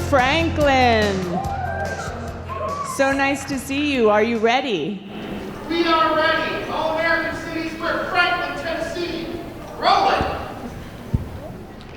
Franklin. So nice to see you. Are you ready? We are ready. All American cities for Franklin, Tennessee. Roll it.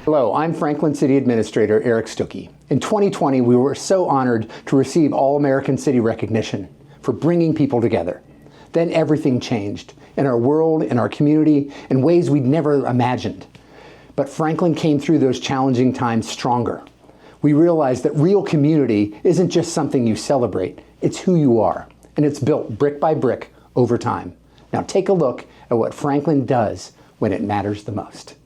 Hello, I'm Franklin City Administrator Eric Stuckey. In 2020, we were so honored to receive All-American City recognition for bringing people together. Then everything changed in our world, in our community, in ways we'd never imagined. But Franklin came through those challenging times stronger. We realized that real community isn't just something you celebrate, it's who you are, and it's built brick by brick over time. Now take a look at what Franklin does when it matters the most.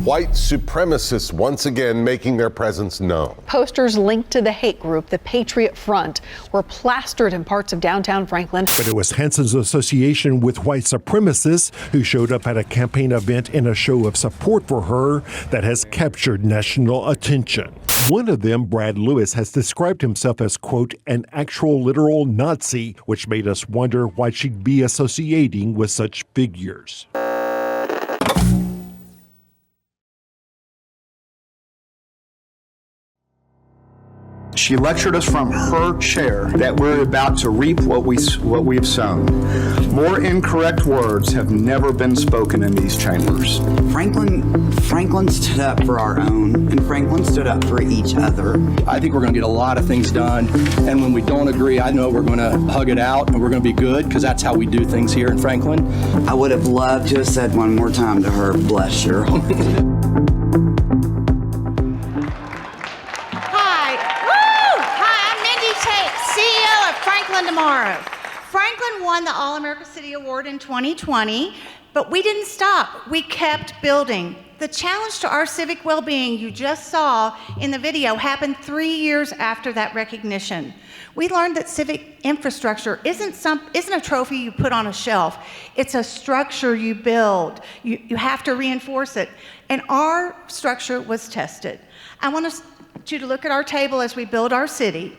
White supremacists once again making their presence known. Posters linked to the hate group, the Patriot Front, were plastered in parts of downtown Franklin. But it was Hanson's association with white supremacists who showed up at a campaign event in a show of support for her that has captured national attention. One of them, Brad Lewis, has described himself as, quote, an actual literal Nazi, which made us wonder why she'd be associating with such figures. She lectured us from her chair that we're about to reap what we've sown. More incorrect words have never been spoken in these chambers. Franklin stood up for our own, and Franklin stood up for each other. I think we're going to get a lot of things done, and when we don't agree, I know we're going to hug it out, and we're going to be good, because that's how we do things here in Franklin. I would have loved to have said one more time to her, bless your heart. Tomorrow. Franklin won the All-America City Award in 2020, but we didn't stop. We kept building. The challenge to our civic well-being you just saw in the video happened 3 years after that recognition. We learned that civic infrastructure isn't a trophy you put on a shelf. It's a structure you build. You have to reinforce it. And our structure was tested. I want you to look at our table as we build our city.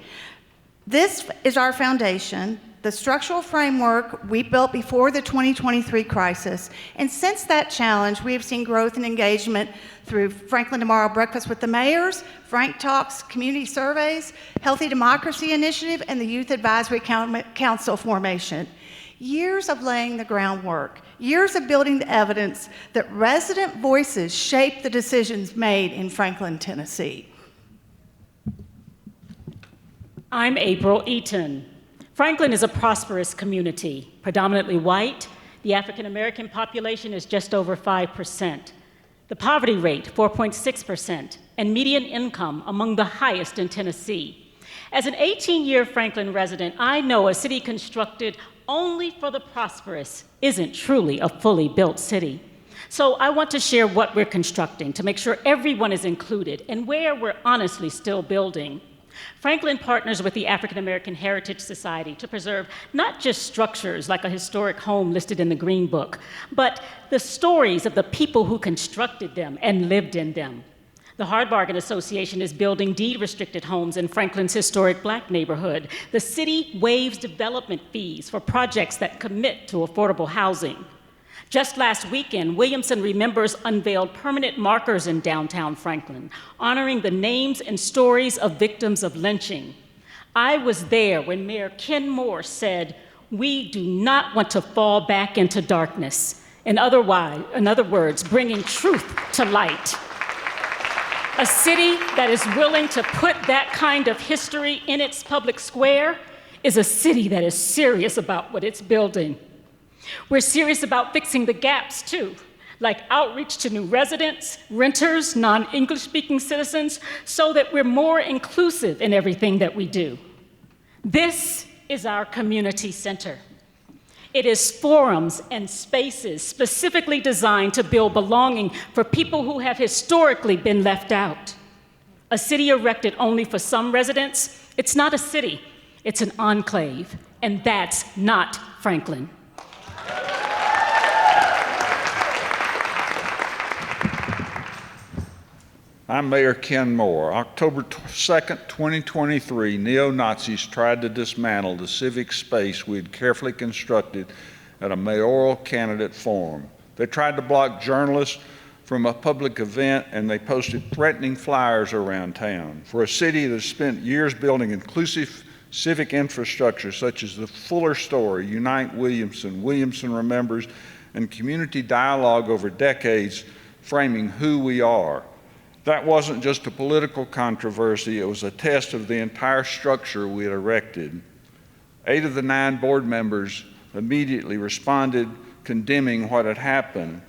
This is our foundation, the structural framework we built before the 2023 crisis. And since that challenge, we have seen growth and engagement through Franklin Tomorrow Breakfast with the Mayors, Frank Talks community surveys, Healthy Democracy Initiative, and the Youth Advisory Council formation. Years of laying the groundwork, years of building the evidence that resident voices shape the decisions made in Franklin, Tennessee. I'm April Eaton. Franklin is a prosperous community, predominantly white. The African American population is just over 5%. The poverty rate, 4.6%, and median income among the highest in Tennessee. As an 18-year Franklin resident, I know a city constructed only for the prosperous isn't truly a fully built city. So I want to share what we're constructing to make sure everyone is included and where we're honestly still building. Franklin partners with the African American Heritage Society to preserve not just structures like a historic home listed in the Green Book, but the stories of the people who constructed them and lived in them. The Hard Bargain Association is building deed-restricted homes in Franklin's historic Black neighborhood. The city waives development fees for projects that commit to affordable housing. Just last weekend, Williamson Remembers unveiled permanent markers in downtown Franklin, honoring the names and stories of victims of lynching. I was there when Mayor Ken Moore said, "We do not want to fall back into darkness." In other words, bringing truth to light. A city that is willing to put that kind of history in its public square is a city that is serious about what it's building. We're serious about fixing the gaps, too, like outreach to new residents, renters, non-English speaking citizens, so that we're more inclusive in everything that we do. This is our community center. It is forums and spaces specifically designed to build belonging for people who have historically been left out. A city erected only for some residents, it's not a city, it's an enclave, and that's not Franklin. I'm Mayor Ken Moore. October 2nd, 2023, neo-Nazis tried to dismantle the civic space we had carefully constructed at a mayoral candidate forum. They tried to block journalists from a public event, and they posted threatening flyers around town. For a city that spent years building inclusive civic infrastructure such as the Fuller Story, Unite Williamson, Williamson Remembers, and community dialogue over decades framing who we are. That wasn't just a political controversy, it was a test of the entire structure we had erected. 8 of the 9 board members immediately responded, condemning what had happened.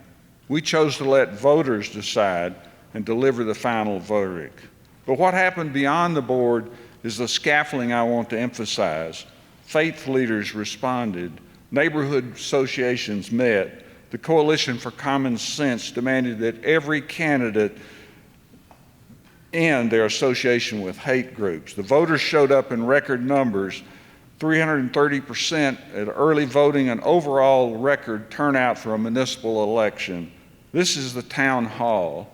We chose to let voters decide and deliver the final verdict. But what happened beyond the board is the scaffolding I want to emphasize. Faith leaders responded, neighborhood associations met, the Coalition for Common Sense demanded that every candidate end their association with hate groups. The voters showed up in record numbers, 330% at early voting, and overall record turnout for a municipal election. This is the town hall.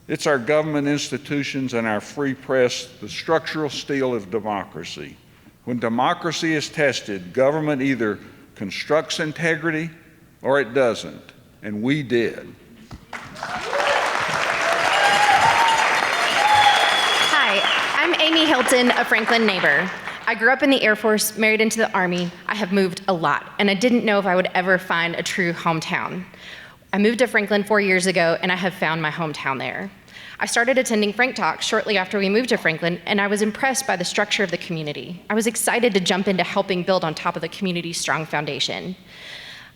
It's our government institutions and our free press, the structural steel of democracy. When democracy is tested, government either constructs integrity or it doesn't, and we did. I'm Amy Hilton, a Franklin neighbor. I grew up in the Air Force, married into the Army. I have moved a lot, and I didn't know if I would ever find a true hometown. I moved to Franklin 4 years ago, and I have found my hometown there. I started attending Frank Talks shortly after we moved to Franklin, and I was impressed by the structure of the community. I was excited to jump into helping build on top of the community's strong foundation.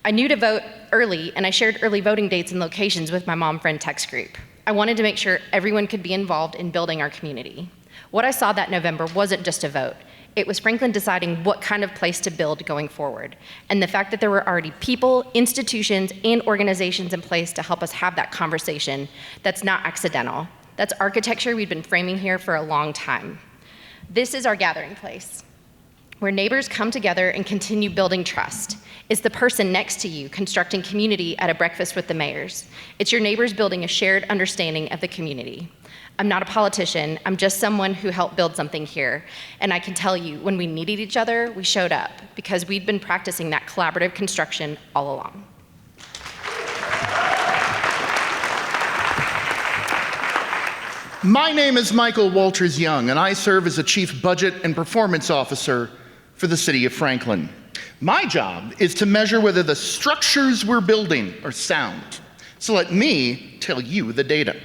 I knew to vote early, and I shared early voting dates and locations with my mom friend text group. I wanted to make sure everyone could be involved in building our community. What I saw that November wasn't just a vote. It was Franklin deciding what kind of place to build going forward. And the fact that there were already people, institutions, and organizations in place to help us have that conversation, that's not accidental. That's architecture we've been framing here for a long time. This is our gathering place, where neighbors come together and continue building trust. It's the person next to you constructing community at a breakfast with the mayors. It's your neighbors building a shared understanding of the community. I'm not a politician, I'm just someone who helped build something here. And I can tell you, when we needed each other, we showed up because we'd been practicing that collaborative construction all along. My name is Michael Walters Young, and I serve as a Chief Budget and Performance Officer for the City of Franklin. My job is to measure whether the structures we're building are sound. So let me tell you the data.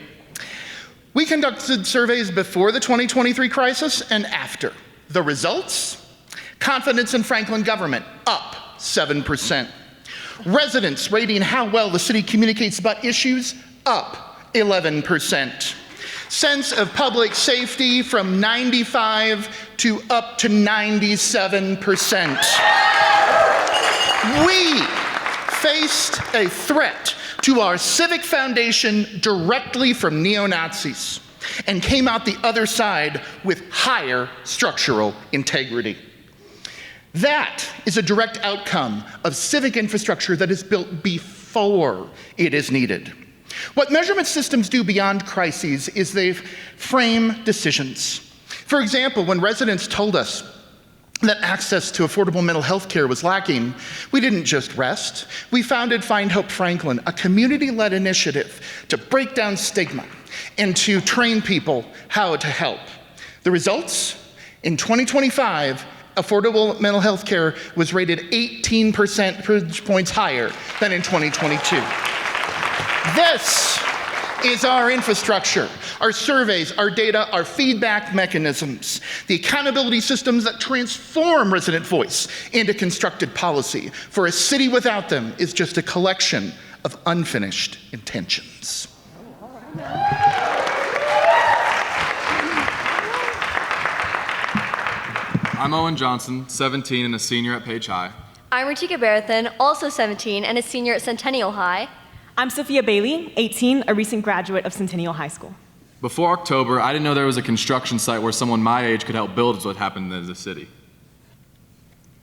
We conducted surveys before the 2023 crisis and after. The results? Confidence in Franklin government, up 7%. Residents rating how well the city communicates about issues, up 11%. Sense of public safety from 95 to up to 97%. We faced a threat to our civic foundation directly from neo-Nazis and came out the other side with higher structural integrity. That is a direct outcome of civic infrastructure that is built before it is needed. What measurement systems do beyond crises is they frame decisions. For example, when residents told us that access to affordable mental health care was lacking, we didn't just rest. We founded Find Hope Franklin, a community-led initiative to break down stigma and to train people how to help. The results? In 2025, affordable mental health care was rated 18 percentage points higher than in 2022. This is our infrastructure, our surveys, our data, our feedback mechanisms, the accountability systems that transform resident voice into constructed policy. For a city without them is just a collection of unfinished intentions. I'm Owen Johnson, 17 and a senior at Page High. I'm Ritika Barathan, also 17 and a senior at Centennial High. I'm Sophia Bailey, 18, a recent graduate of Centennial High School. Before October, I didn't know there was a construction site where someone my age could help build what happened in the city.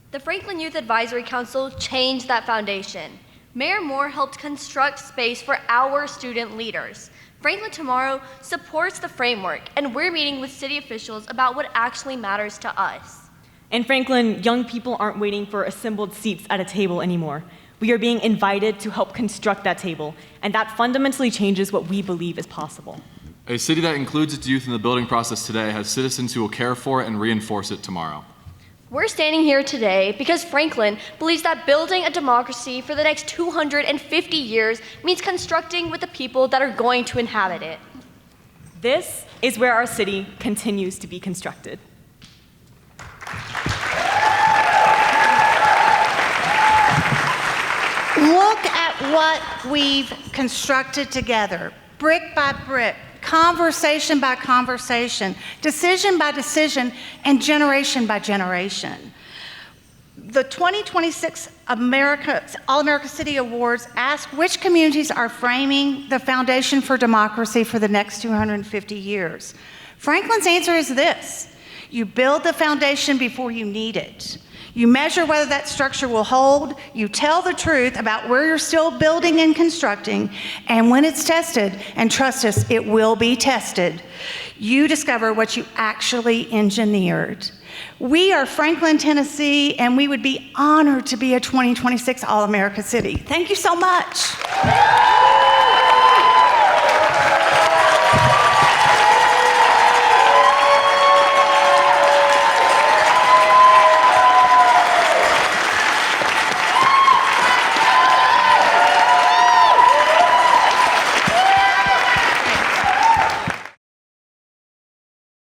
The Franklin Youth Advisory Council changed that foundation. Mayor Moore helped construct space for our student leaders. Franklin Tomorrow supports the framework, and we're meeting with city officials about what actually matters to us. In Franklin, young people aren't waiting for assembled seats at a table anymore. We are being invited to help construct that table, and that fundamentally changes what we believe is possible. A city that includes its youth in the building process today has citizens who will care for it and reinforce it tomorrow. We're standing here today because Franklin believes that building a democracy for the next 250 years means constructing with the people that are going to inhabit it. This is where our city continues to be constructed. Look at what we've constructed together, brick by brick, conversation by conversation, decision by decision, and generation by generation. The 2026 All-America City Awards ask which communities are framing the foundation for democracy for the next 250 years. Franklin's answer is this: you build the foundation before you need it. You measure whether that structure will hold, you tell the truth about where you're still building and constructing, and when it's tested, and trust us, it will be tested, you discover what you actually engineered. We are Franklin, Tennessee, and we would be honored to be a 2026 All-America City. Thank you so much.